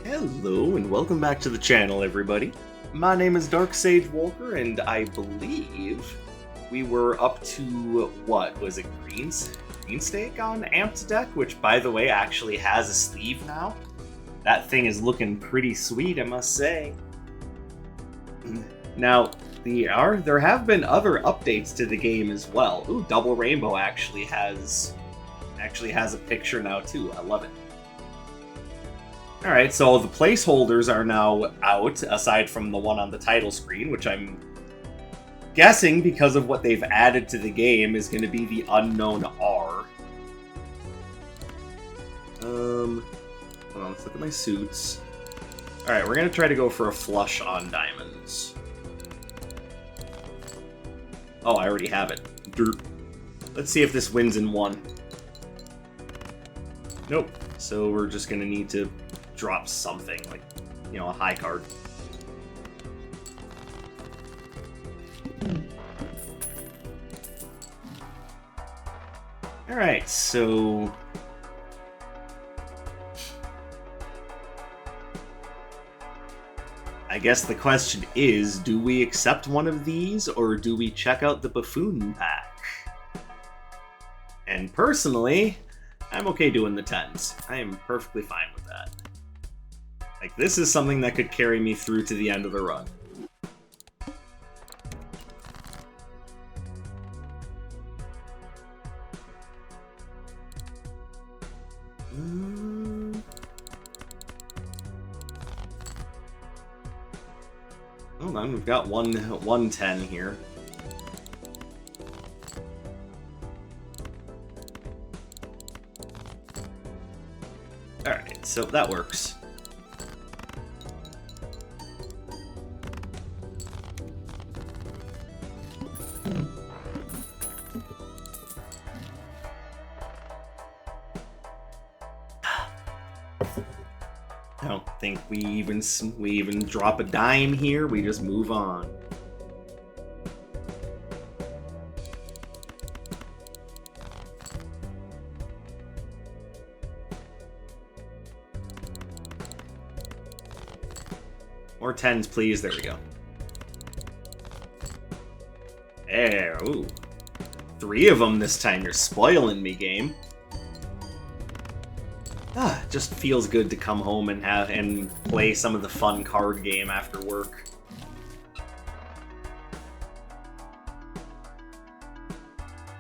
Hello and welcome back to the channel, everybody. My name is Dark Sage Walker, and I believe we were up to, what, was it Greenstake on Amped Deck, which, by the way, actually has a sleeve now. That thing is looking pretty sweet, I must say. Now, there have been other updates to the game as well. Ooh, Double Rainbow actually has a picture now too. I love it. Alright, so the placeholders are now out, aside from the one on the title screen, which I'm guessing, because of what they've added to the game, is going to be the unknown R. Hold on, let's look at my suits. Alright, we're going to try to go for a flush on diamonds. Oh, I already have it. Derp. Let's see if this wins in one. Nope. So we're just going to need to drop something, like, you know, a high card. Alright, so... I guess the question is, do we accept one of these, or do we check out the Buffoon pack? And personally, I'm okay doing the 10s. I am perfectly fine with that. Like, this is something that could carry me through to the end of the run. Hold on, we've got one 10 here. Alright, so that works. I don't think we even drop a dime here. We just move on. More 10s, please. There we go. There. Ooh. 3 of them this time. You're spoiling me, game. It just feels good to come home and play some of the fun card game after work.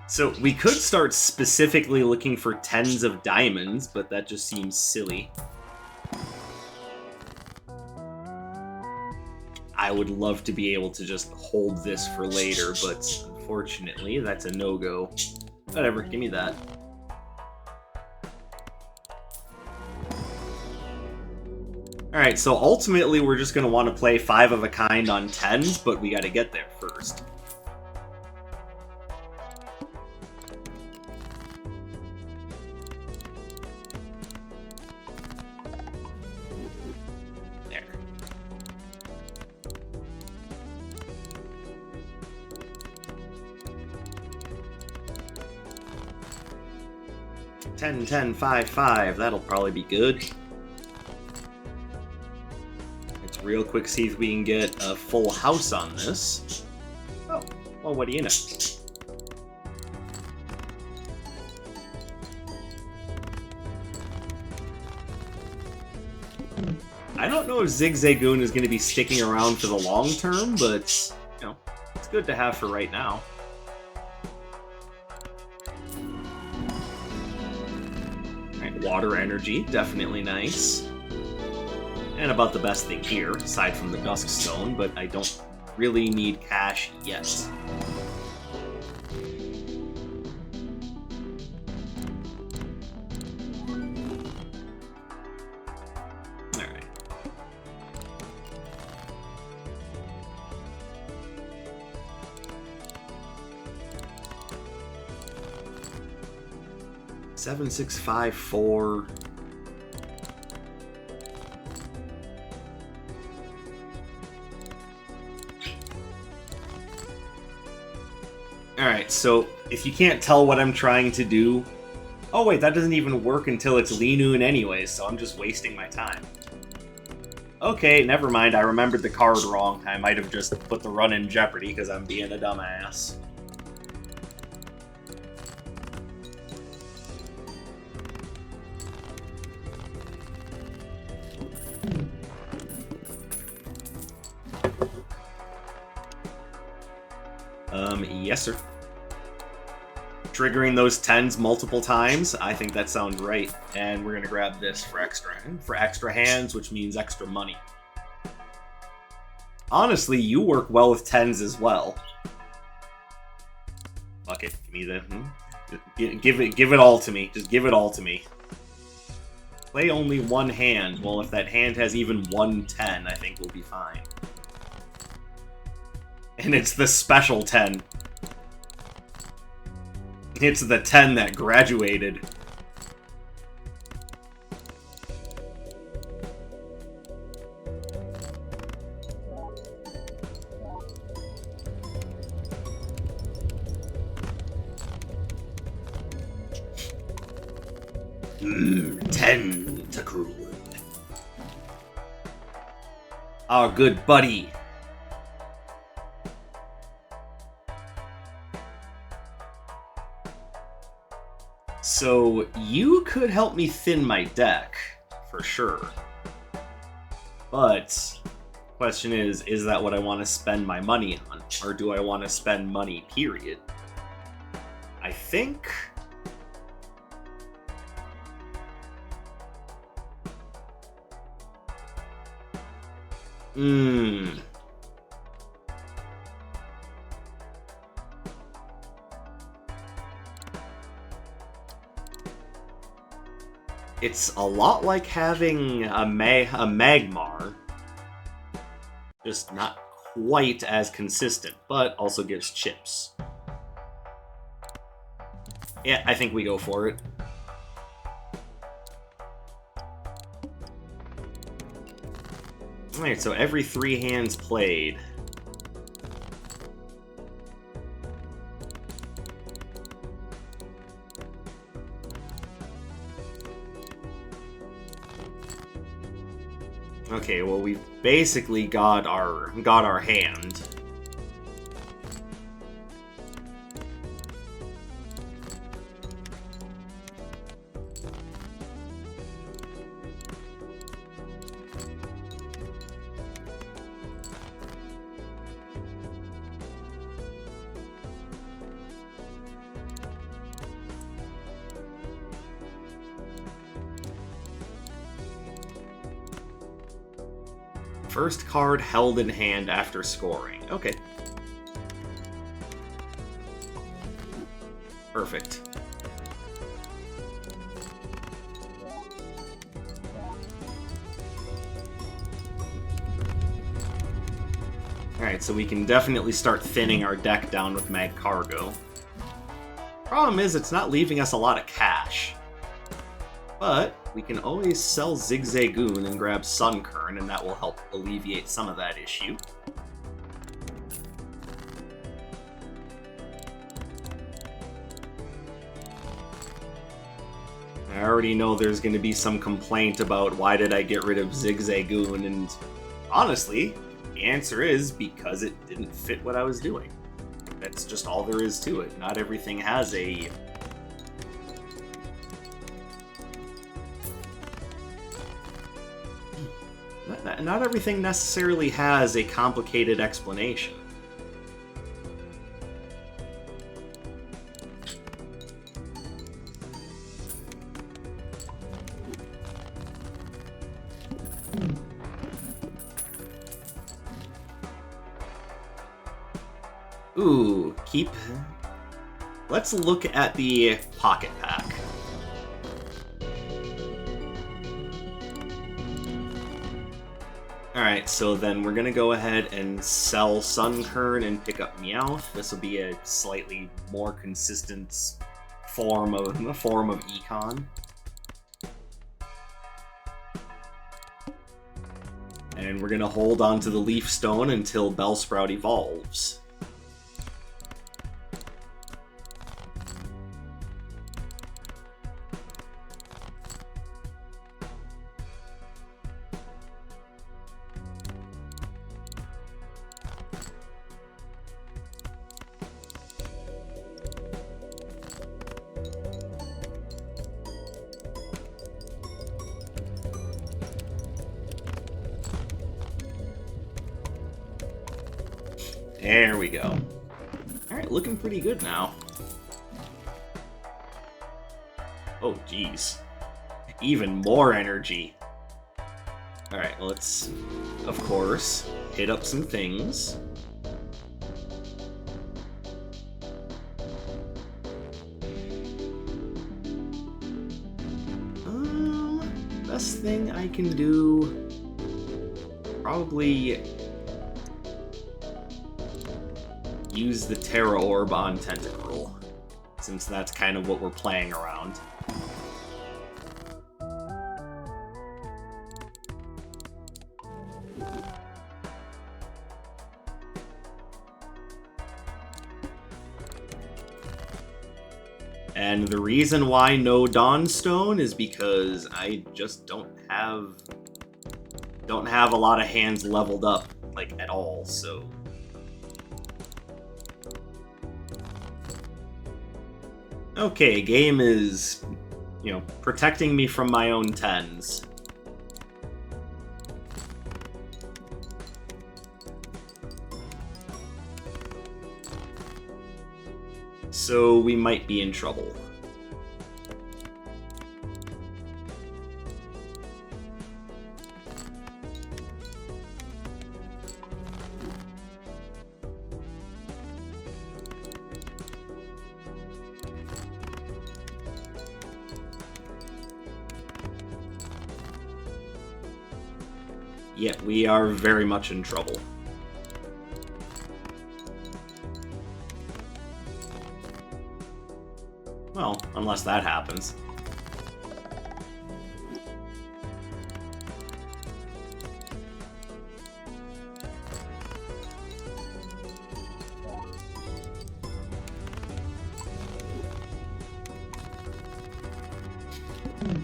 So we could start specifically looking for 10s of diamonds, but that just seems silly. I would love to be able to just hold this for later, but unfortunately that's a no-go. Whatever, give me that. Alright, so ultimately we're just going to want to play 5 of a kind on 10s, but we got to get there first. There. Ten, 10, 5, 5. That'll probably be good. Real quick, see if we can get a full house on this. Oh, well, what do you know? I don't know if Zigzagoon is going to be sticking around for the long term, but, you know, it's good to have for right now. Alright, water energy, definitely nice. And about the best thing here, aside from the Dusk Stone, but I don't really need cash yet. Alright. Seven, 6, 5, 4... Alright, so if you can't tell what I'm trying to do, Oh wait, that doesn't even work until it's Linoon anyways, so I'm just wasting my time. Okay, never mind. I remembered the card wrong. I might have just put the run in jeopardy because I'm being a dumbass. Yes, sir. Triggering those 10s multiple times, I think that sounds right. And we're gonna grab this for extra hands, which means extra money. Honestly, you work well with 10s as well. Fuck it, give me the give it all to me. Just give it all to me. Play only one hand. Well, if that hand has even 1 10, I think we'll be fine. And it's the special 10. It's the 10 that graduated. Tentacool. Our good buddy. So, you could help me thin my deck, for sure. But, question is that what I want to spend my money on? Or do I want to spend money, period? I think... It's a lot like having a Magmar, just not quite as consistent, but also gives chips. Yeah, I think we go for it. Alright, so every 3 hands played. Okay, well, we've basically got our hand. First card held in hand after scoring. Okay. Perfect. Alright, so we can definitely start thinning our deck down with Mag Cargo. Problem is, it's not leaving us a lot of cash. But we can always sell Zigzagoon and grab Sunkern, and that will help alleviate some of that issue. I already know there's going to be some complaint about why did I get rid of Zigzagoon, and honestly, the answer is because it didn't fit what I was doing. That's just all there is to it. Not everything has a... Not everything necessarily has a complicated explanation. Ooh, keep... Let's look at the pocket pack. Alright, so then we're gonna go ahead and sell Sunkern and pick up Meowth. This will be a slightly more consistent form of Econ. And we're gonna hold on to the Leaf Stone until Bellsprout evolves. There we go. Alright, looking pretty good now. Oh, geez. Even more energy. Alright, let's, of course, hit up some things. Best thing I can do... probably... use the Terra Orb on Tentacool, since that's kind of what we're playing around. And the reason why no Dawnstone is because I just don't have a lot of hands leveled up, like, at all, so... Okay, game is, you know, protecting me from my own 10s. So we might be in trouble. Yeah, we are very much in trouble. Well, unless that happens.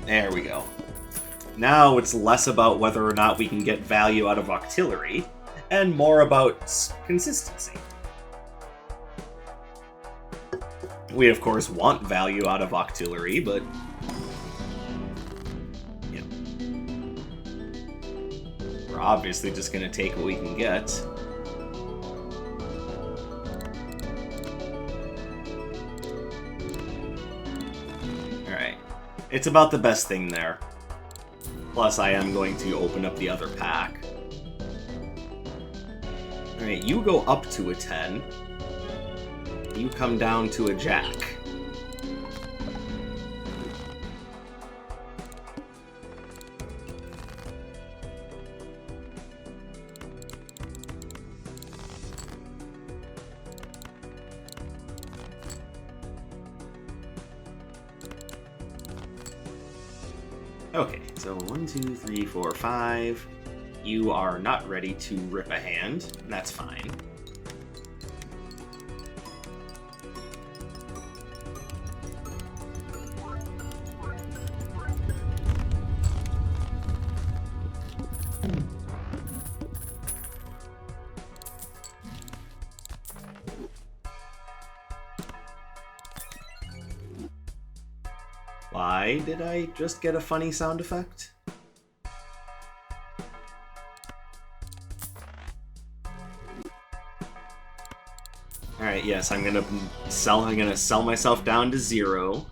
There we go. Now it's less about whether or not we can get value out of Octillery, and more about consistency. We, of course, want value out of Octillery, but... you know, we're obviously just going to take what we can get. Alright. It's about the best thing there. Plus, I am going to open up the other pack. Alright, you go up to a 10. You come down to a jack. Okay, so 1, 2, 3, 4, 5. You are not ready to rip a hand. That's fine. Why did I just get a funny sound effect? Alright, yes, I'm gonna sell myself down to 0.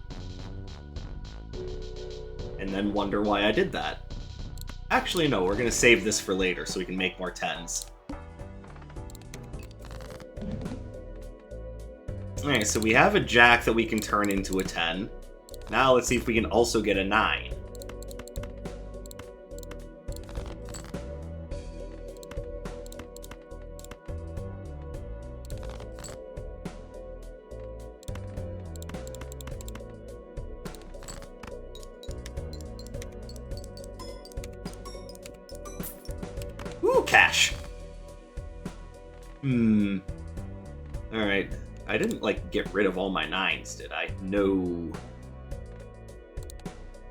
And then wonder why I did that. Actually, no, we're gonna save this for later so we can make more 10s. Alright, so we have a jack that we can turn into a 10. Now let's see if we can also get a 9. Ooh, cash! Alright. I didn't, like, get rid of all my 9s, did I? No.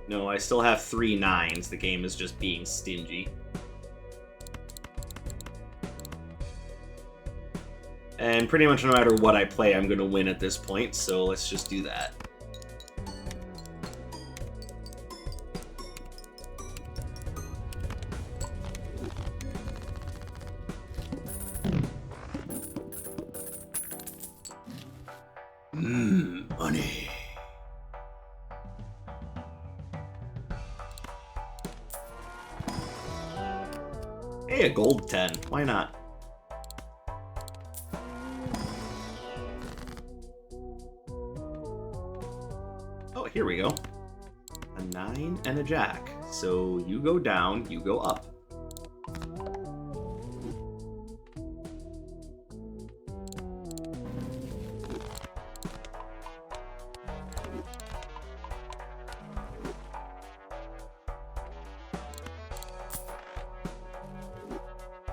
No, I still have 3 9s. The game is just being stingy. And pretty much no matter what I play, I'm gonna win at this point, so let's just do that. Hey, a gold 10. Why not? Oh, here we go. A 9 and a jack. So you go down, you go up.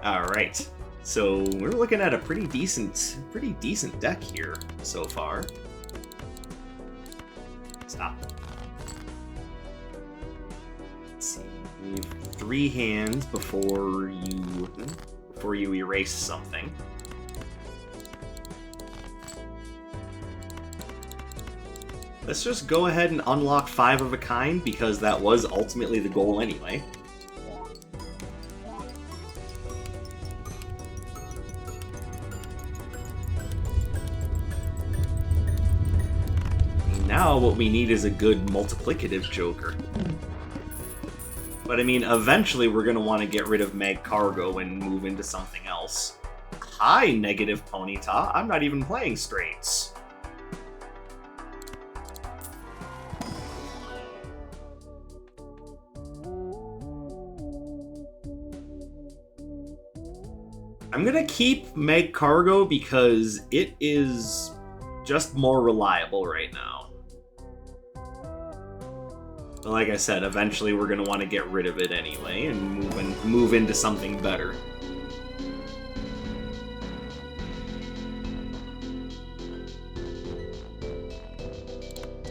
Alright, so we're looking at a pretty decent deck here so far. Stop. Let's see, we have 3 hands before you erase something. Let's just go ahead and unlock 5 of a kind, because that was ultimately the goal anyway. Now what we need is a good multiplicative joker. But I mean, eventually we're going to want to get rid of Mag Cargo and move into something else. Hi, negative Ponyta. I'm not even playing straights. I'm going to keep Mag Cargo because it is just more reliable right now. But like I said, eventually we're going to want to get rid of it anyway and move into something better.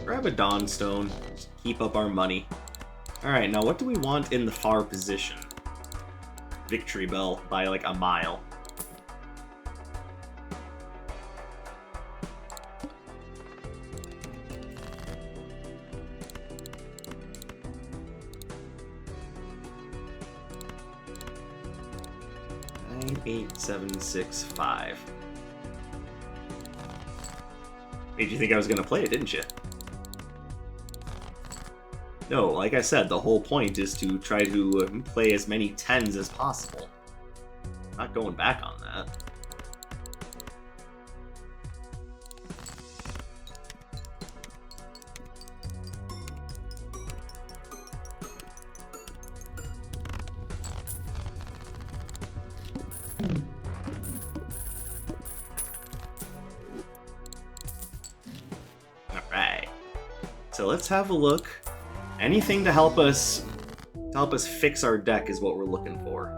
Grab a Dawnstone, just keep up our money. Alright, now what do we want in the far position? Victory Bell by like a mile. Nine, 8, 7, 6, 5. Made you think I was gonna play it, didn't you? No, like I said, the whole point is to try to play as many 10s as possible. Not going back on that. Alright. So let's have a look. Anything to help us fix our deck is what we're looking for.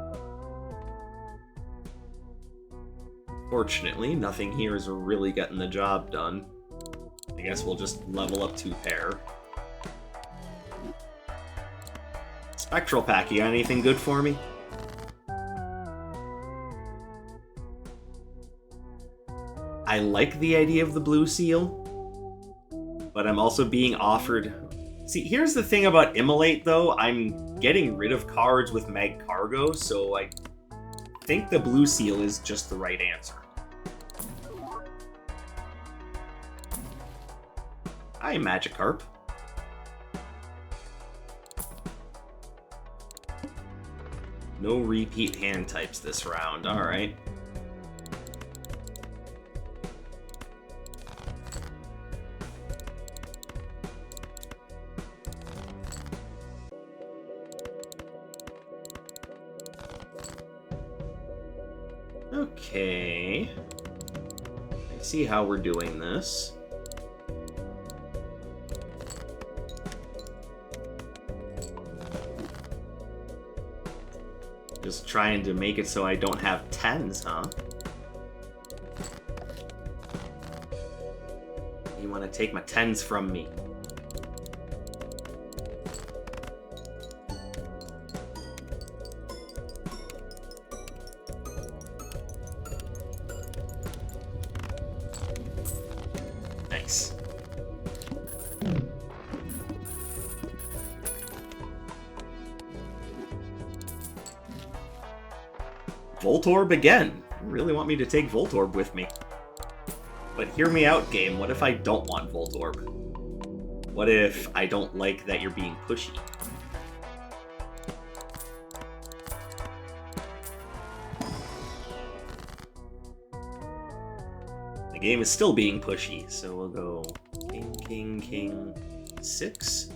Fortunately, nothing here is really getting the job done. I guess we'll just level up 2 pair. Spectral Pack, you got anything good for me? I like the idea of the blue seal, but I'm also being offered... See, here's the thing about Immolate, though. I'm getting rid of cards with Mag Cargo, so I think the blue seal is just the right answer. Hi, Magikarp. No repeat hand types this round, alright. Okay. I see how we're doing this. Just trying to make it so I don't have 10s, huh? You want to take my 10s from me. Nice. Voltorb again. You really want me to take Voltorb with me. But hear me out, game. What if I don't want Voltorb? What if I don't like that you're being pushy? The game is still being pushy, so we'll go king, king, king, 6.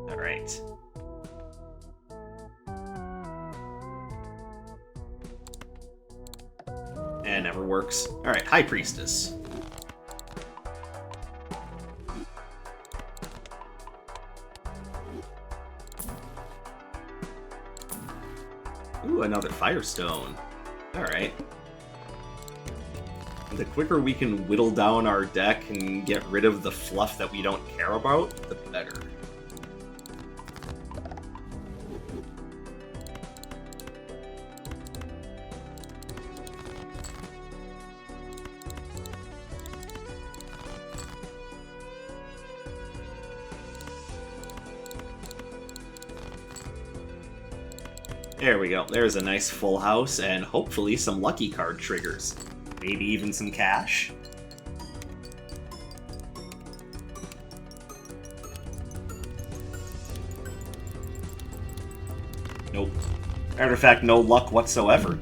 Alright. And never works. Alright, High Priestess. Ooh, another Firestone. Alright. The quicker we can whittle down our deck and get rid of the fluff that we don't care about, the better. There we go. There's a nice full house and hopefully some lucky card triggers. Maybe even some cash. Nope. Matter of fact, no luck whatsoever.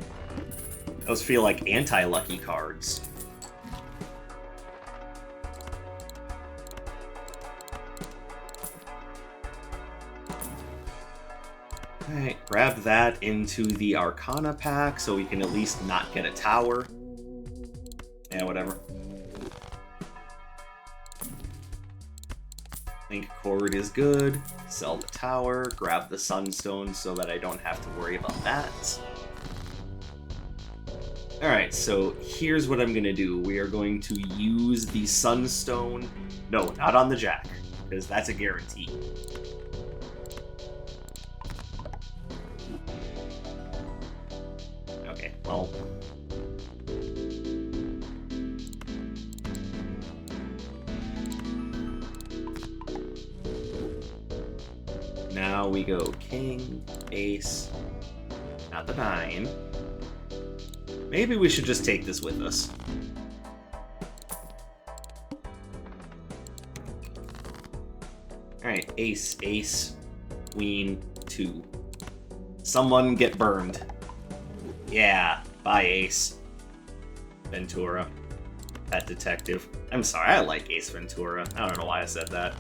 Those feel like anti-lucky cards. Alright, grab that into the Arcana pack so we can at least not get a tower. Yeah, whatever. Link Cord is good. Sell the tower. Grab the Sunstone so that I don't have to worry about that. Alright, so here's what I'm going to do. We are going to use the Sunstone. No, not on the Jack, because that's a guarantee. Okay, well... Now we go king, ace, not the 9. Maybe we should just take this with us. Alright, ace, ace, queen, 2. Someone get burned. Yeah, bye Ace. Ventura. Pet Detective. I'm sorry, I like Ace Ventura. I don't know why I said that.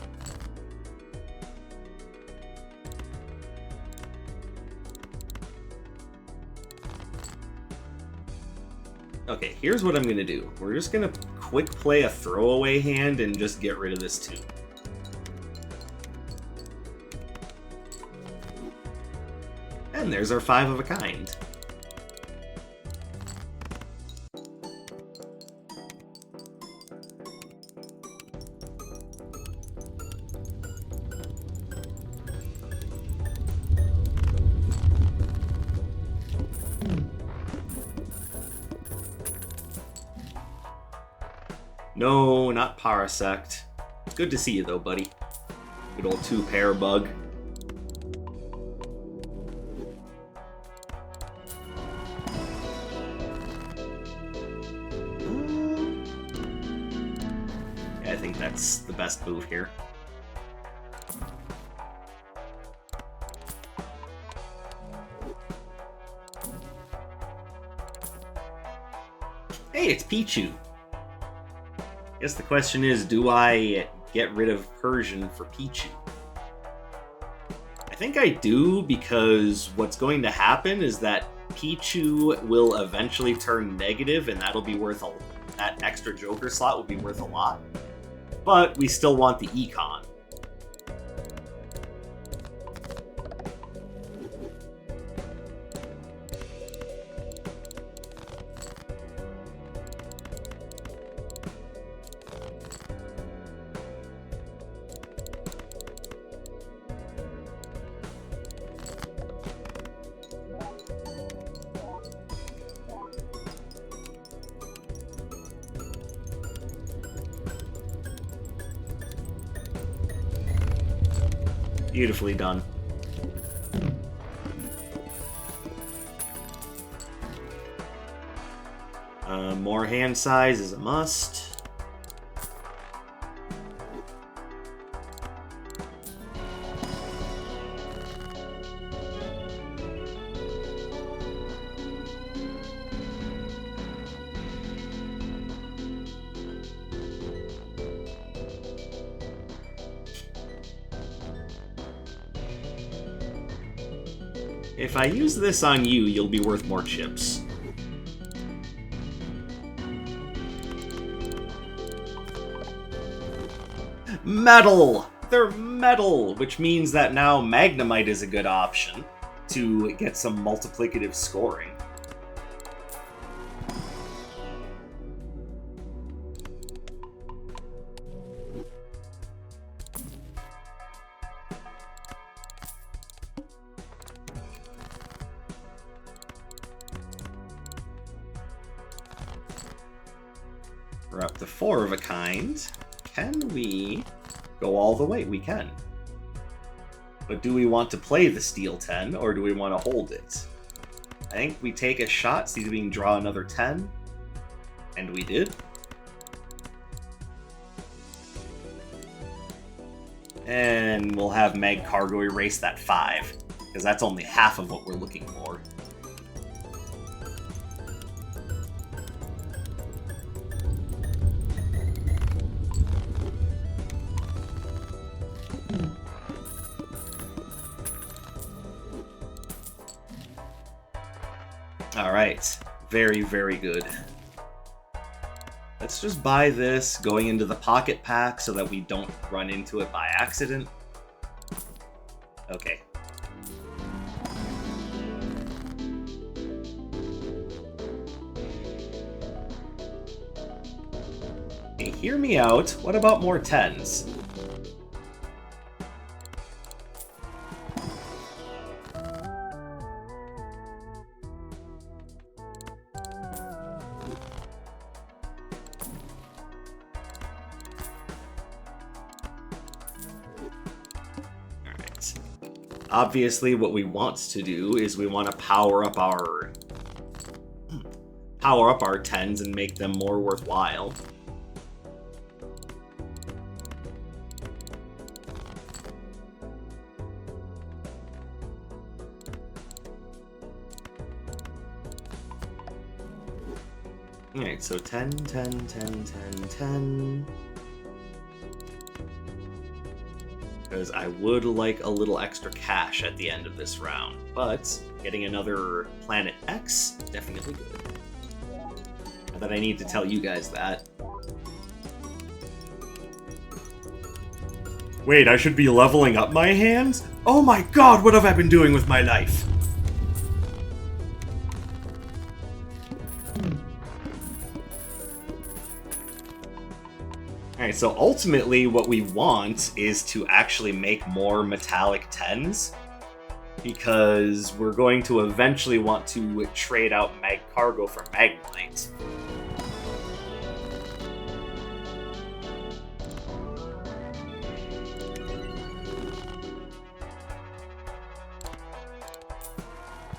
Okay, here's what I'm gonna do. We're just gonna quick play a throwaway hand and just get rid of this 2. And there's our 5 of a kind. No, not Parasect. Good to see you though, buddy. Good old 2-pair bug. Yeah, I think that's the best move here. Hey, it's Pichu. I guess the question is, do I get rid of Persian for Pichu? I think I do, because what's going to happen is that Pichu will eventually turn negative, and that'll be worth that extra Joker slot will be worth a lot. But we still want the econ. Beautifully done. More hand size is a must. If I use this on you, you'll be worth more chips. Metal! They're metal! Which means that now Magnemite is a good option to get some multiplicative scoring. We're up to 4 of a kind. Can we go all the way? We can. But do we want to play the Steel 10, or do we want to hold it? I think we take a shot, see if we can draw another 10. And we did. And we'll have Mag Cargo erase that 5, because that's only half of what we're looking for. Alright, very, very good. Let's just buy this going into the pocket pack so that we don't run into it by accident. Okay. Okay, hear me out. What about more 10s? Obviously, what we want to do is we want to power up our 10s and make them more worthwhile. Alright, so 10, 10, 10, 10, 10... because I would like a little extra cash at the end of this round, but getting another Planet X, definitely good. Not that I need to tell you guys that. Wait, I should be leveling up my hands? Oh my god, what have I been doing with my life? Alright, so ultimately what we want is to actually make more metallic 10s, because we're going to eventually want to trade out Mag Cargo for Magnemite.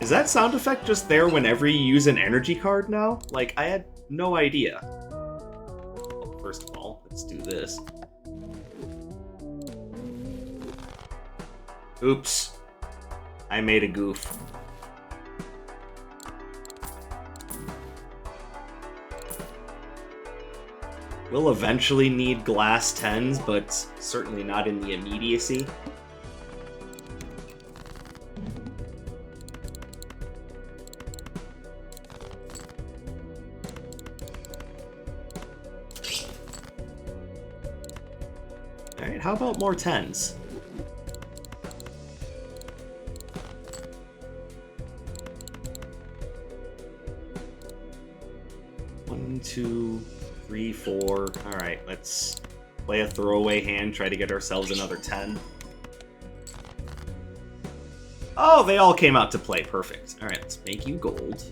Is that sound effect just there whenever you use an energy card now? Like, I had no idea. Well, first of all, let's do this. Oops. I made a goof. We'll eventually need glass 10s, but certainly not in the immediacy. Alright, how about more 10s? One, two, three, four. Alright, let's play a throwaway hand, try to get ourselves another 10. Oh, they all came out to play. Perfect. Alright, let's make you gold.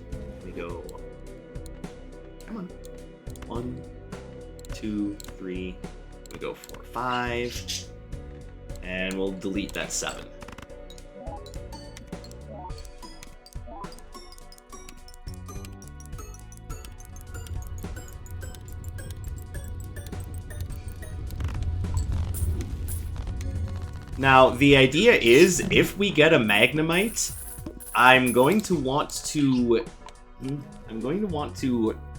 We go. Come on. 1, 2, 3. We go 4, 5. And we'll delete that 7. Now, the idea is, if we get a Magnemite, I'm going to want to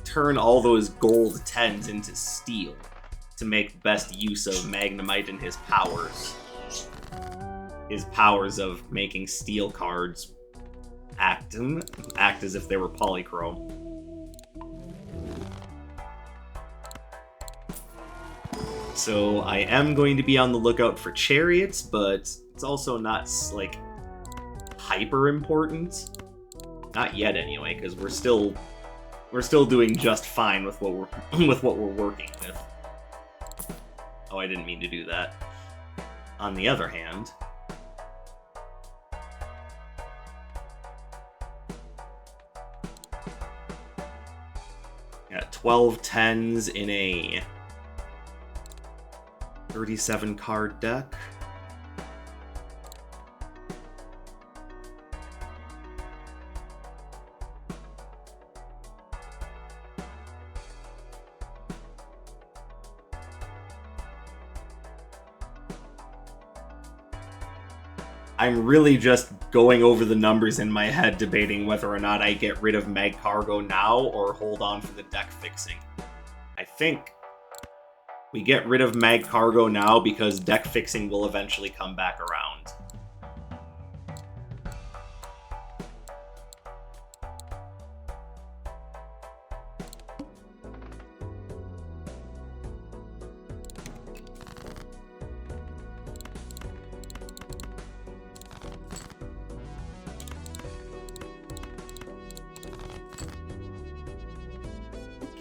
turn all those gold 10s into steel to make best use of Magnemite and his powers. His powers of making steel cards act as if they were polychrome. So I am going to be on the lookout for chariots, but it's also not, like, hyper important. Not yet, anyway, because we're still doing just fine with what we're working with. Oh, I didn't mean to do that. On the other hand, got 12 10s in a 37 card deck. I'm really just going over the numbers in my head, debating whether or not I get rid of Mag Cargo now or hold on for the deck fixing. I think we get rid of Mag Cargo now because deck fixing will eventually come back around.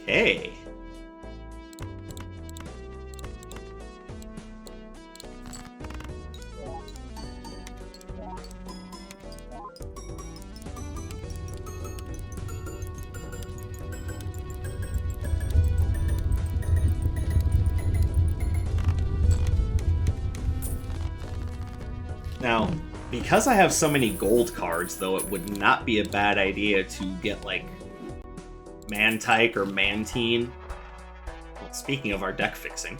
Okay. Now, because I have so many gold cards, though, it would not be a bad idea to get, like, Mantike or Mantine. Well, speaking of our deck fixing.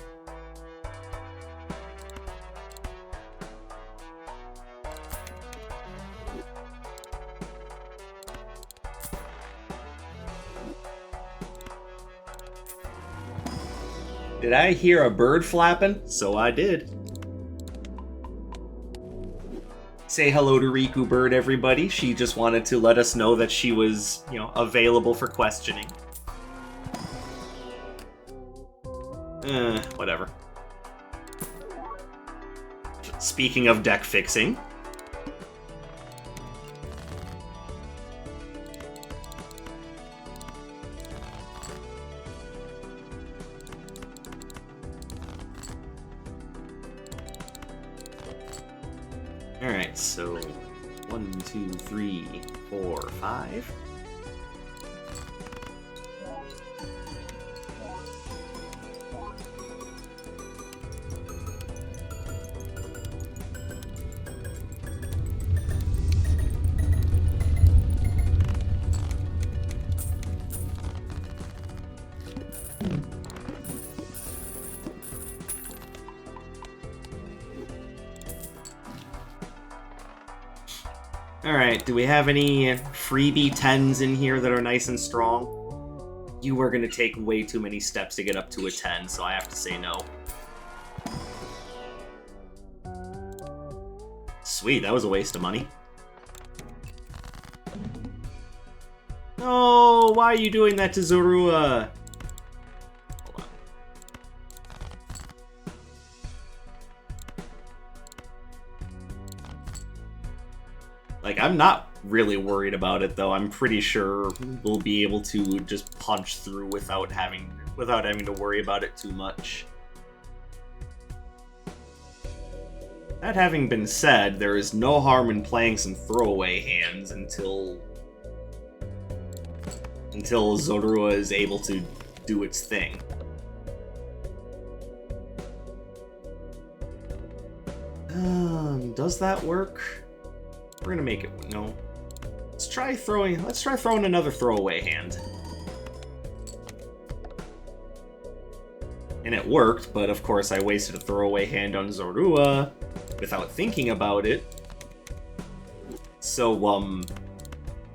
Did I hear a bird flapping? So I did. Say hello to Riku Bird, everybody. She just wanted to let us know that she was, available for questioning. Whatever. Speaking of deck fixing. Alright, so 1, 2, 3, 4, 5. Alright, do we have any freebie 10s in here that are nice and strong? You are going to take way too many steps to get up to a 10, so I have to say no. Sweet, that was a waste of money. No, why are you doing that to Zorua? Hold on. Like, I'm not really worried about it, though. I'm pretty sure we'll be able to just punch through without having to worry about it too much. That having been said, there is no harm in playing some throwaway hands until Zorua is able to do its thing. Does that work? We're gonna make it no. Let's try throwing another throwaway hand. And it worked, but of course I wasted a throwaway hand on Zorua without thinking about it. So,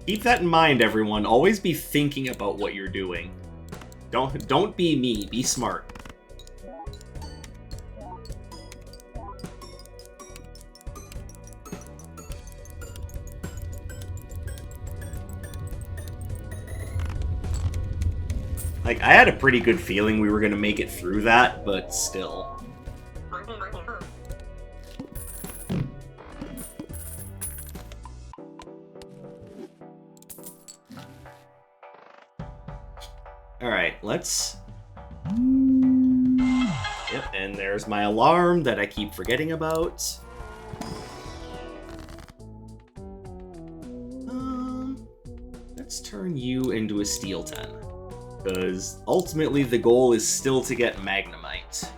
keep that in mind, everyone. Always be thinking about what you're doing. Don't be me, be smart. Like, I had a pretty good feeling we were gonna make it through that, but still. Alright, let's... Yep, and there's my alarm that I keep forgetting about. Let's turn you into a Steel 10. Because ultimately the goal is still to get Magnemite.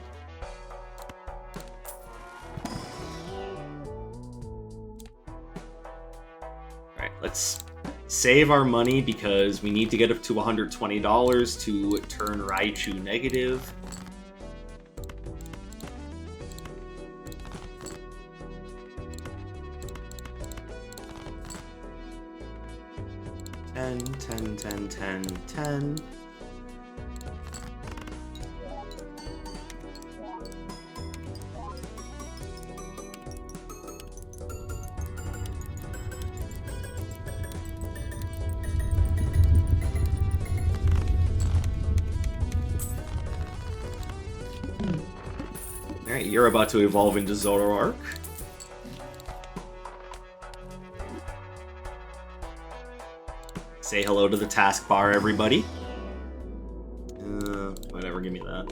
Alright, let's save our money because we need to get up to $120 to turn Raichu negative. $10. Alright, you're about to evolve into Zorua. Say hello to the taskbar, everybody. Whatever, give me that.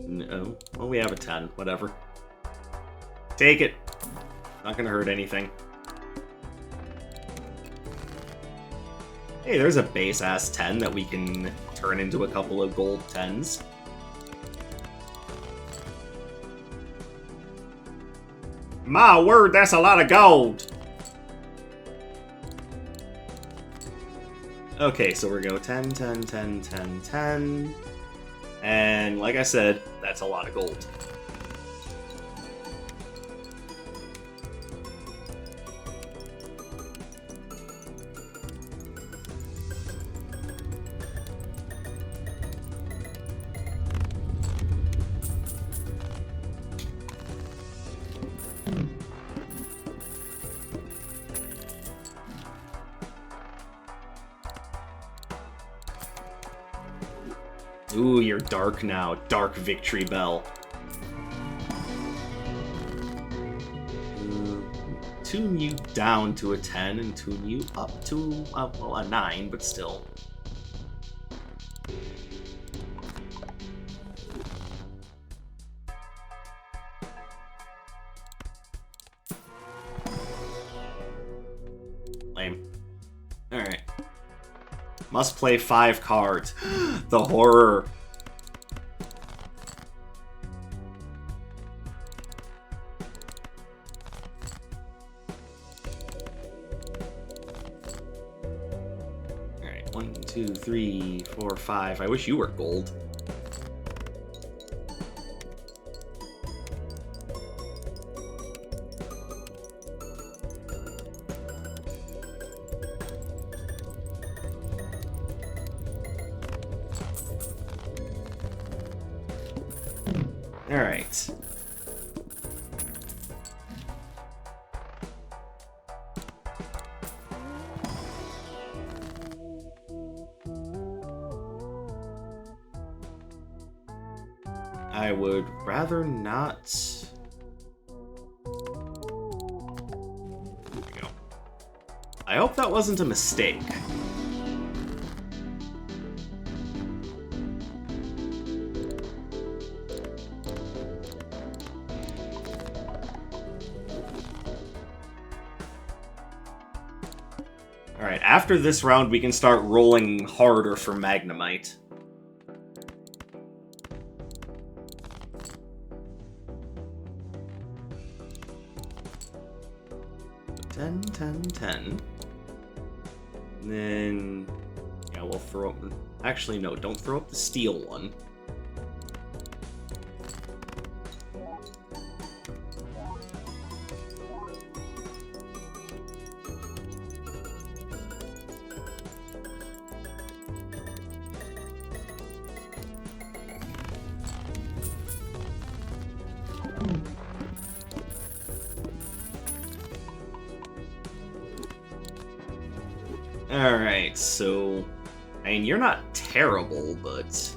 No. Well, we have a 10. Whatever. Take it. Not gonna hurt anything. Hey, there's a base-ass 10 that we can turn into a couple of gold 10s. My word, that's a lot of gold! Okay, so we're going 10, 10, 10, 10, 10. And like I said, that's a lot of gold. Ooh, you're dark now. Dark Victory Bell. Tune you down to a 10 and tune you up to, well, a 9, but still. Lame. Alright. Must play 5 cards. The horror. Alright, 1, 2, 3, 4, 5. I wish you were gold. Alright. I would rather not... There we go. I hope that wasn't a mistake. Alright, after this round, we can start rolling harder for Magnemite. $10, $10, $10. And then... yeah, we'll throw up... actually, no, don't throw up the steel one. Alright, so... I mean, you're not terrible, but...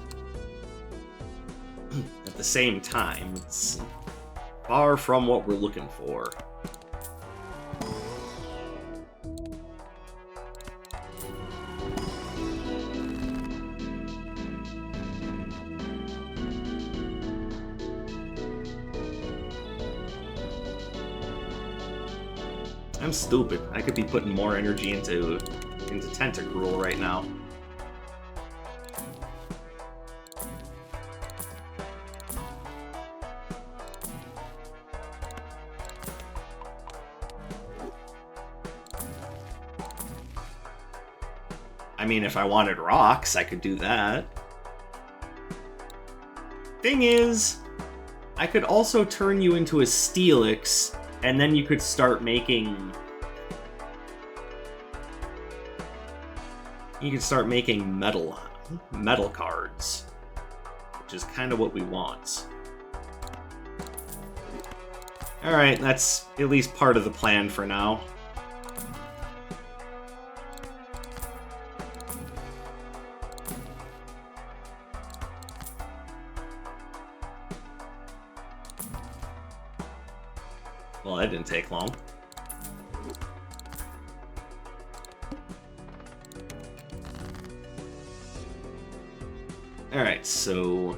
at the same time, it's far from what we're looking for. I'm stupid. I could be putting more energy into Tentacool right now. I mean, if I wanted rocks, I could do that. Thing is, I could also turn you into a Steelix, and then you could start making... You could start making metal cards, which is kind of what we want. Alright, that's at least part of the plan for now. Well, that didn't take long. Alright, so...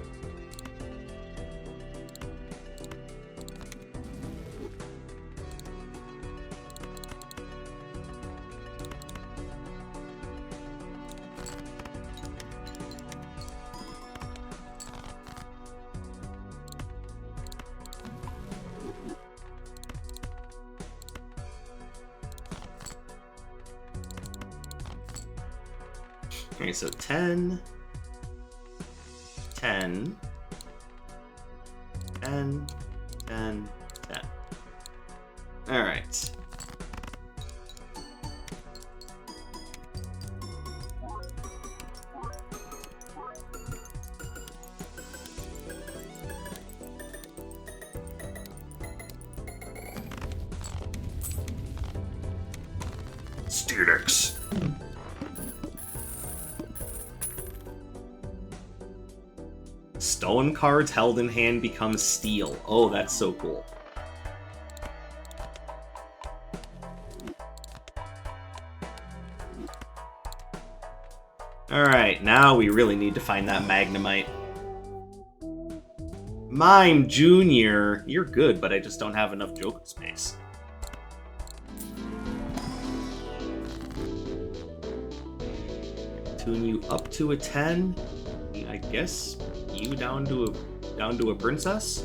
Okay, so 10, 10, 10, 10, 10. Alright. Steelix. Stone cards held in hand become steel. Oh, that's so cool. Alright, now we really need to find that Magnemite. Mime Jr., you're good, but I just don't have enough Joker space. Tune you up to a 10. I guess you down to a princess?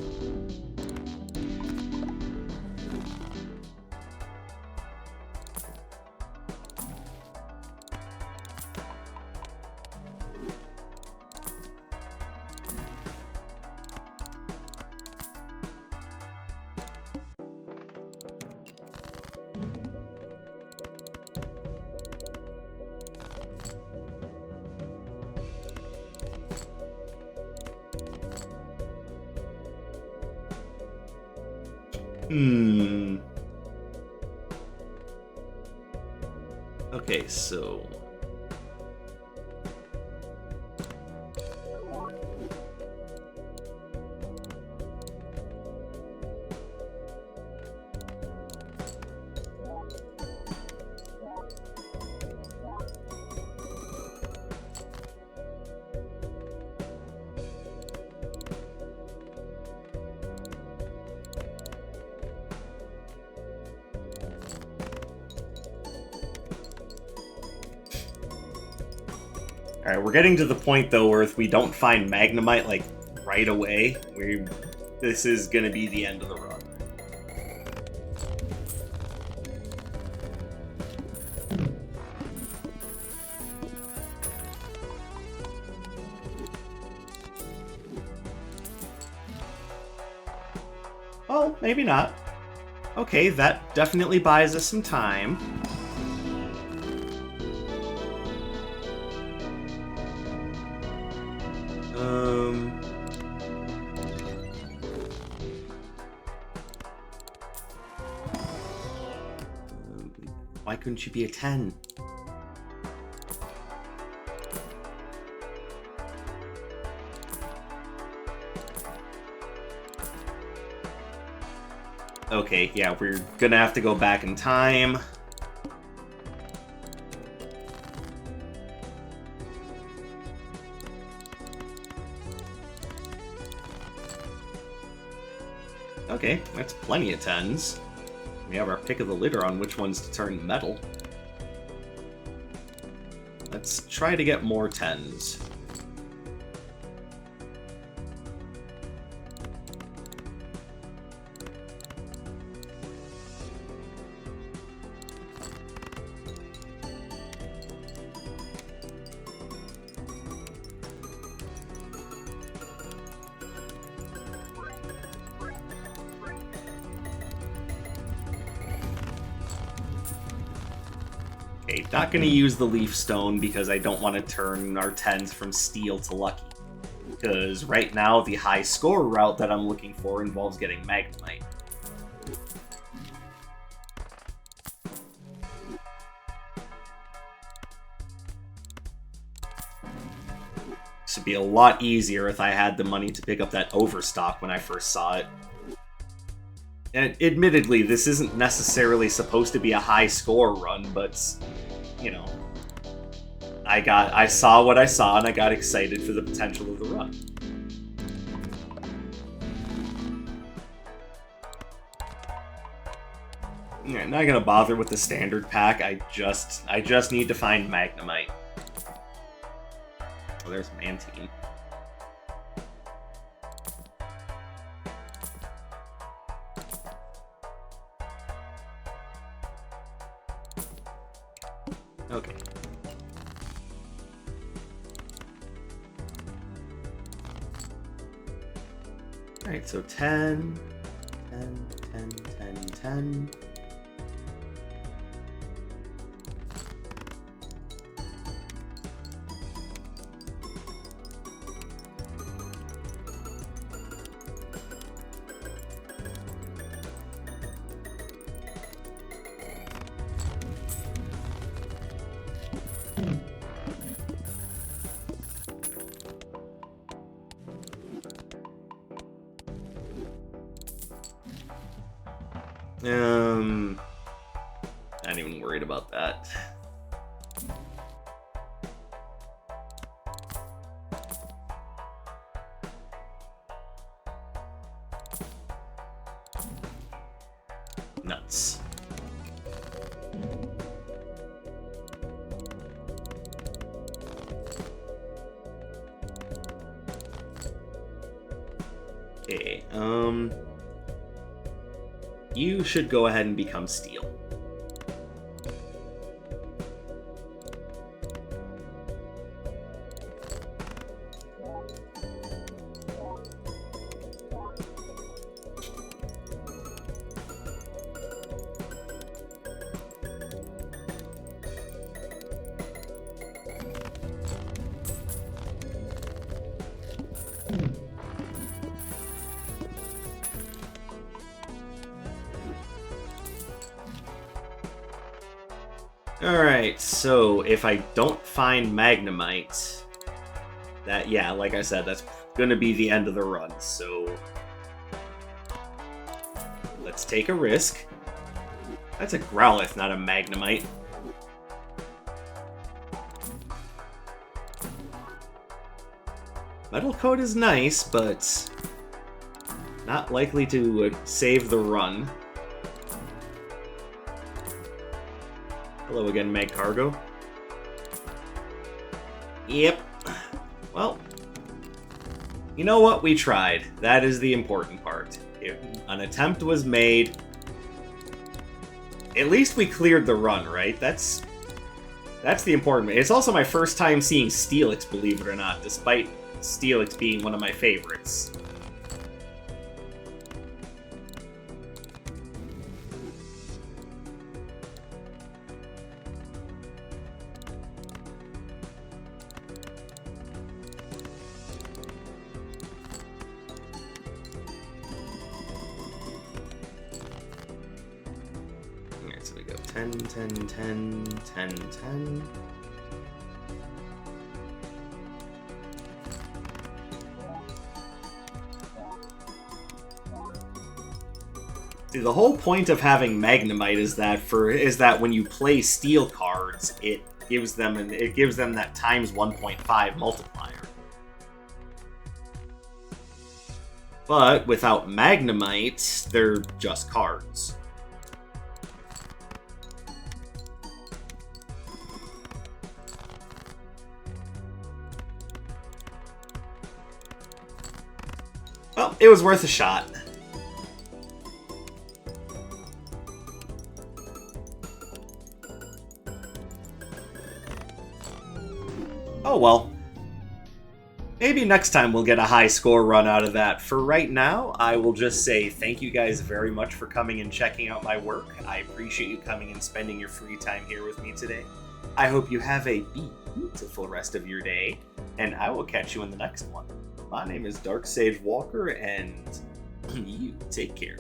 Okay, so... Alright, we're getting to the point, though, where if we don't find Magnemite, like, right away, this is gonna be the end of the run. Well, maybe not. Okay, that definitely buys us some time. Why couldn't you be a 10? Okay, yeah, we're gonna have to go back in time. Okay, that's plenty of 10s. We have our pick of the litter on which ones to turn metal. Let's try to get more 10s. Okay, not going to use the Leaf Stone because I don't want to turn our 10s from Steel to Lucky. Because right now, the high score route that I'm looking for involves getting Magnemite. This would be a lot easier if I had the money to pick up that Overstock when I first saw it. And admittedly, this isn't necessarily supposed to be a high score run, but, you know, I saw what I saw and I got excited for the potential of the run. Alright, not gonna bother with the standard pack, I just need to find Magnemite. Oh, there's Mantine. Okay. Alright, so 10, 10, 10, 10, 10. Not even worried about that. Nuts. Okay, you should go ahead and become Steel. Alright, so if I don't find Magnemite, that, yeah, like I said, that's gonna be the end of the run, so let's take a risk. That's a Growlithe, not a Magnemite. Metal Coat is nice, but not likely to save the run. Hello again, Mag Cargo. Yep. Well, you know what? We tried. That is the important part. If an attempt was made, at least we cleared the run, right? That's the important part. It's also my first time seeing Steelix, believe it or not, despite Steelix being one of my favorites. Alright, so we go 10, 10, 10, 10, 10. See, the whole point of having Magnemite is that when you play steel cards, it gives them that times 1.5 multiplier. But without Magnemite, they're just cards. Well, it was worth a shot. Oh well. Maybe next time we'll get a high score run out of that. For right now, I will just say thank you guys very much for coming and checking out my work. I appreciate you coming and spending your free time here with me today. I hope you have a beautiful rest of your day, and I will catch you in the next one. My name is Dark Sage Walker, and you take care.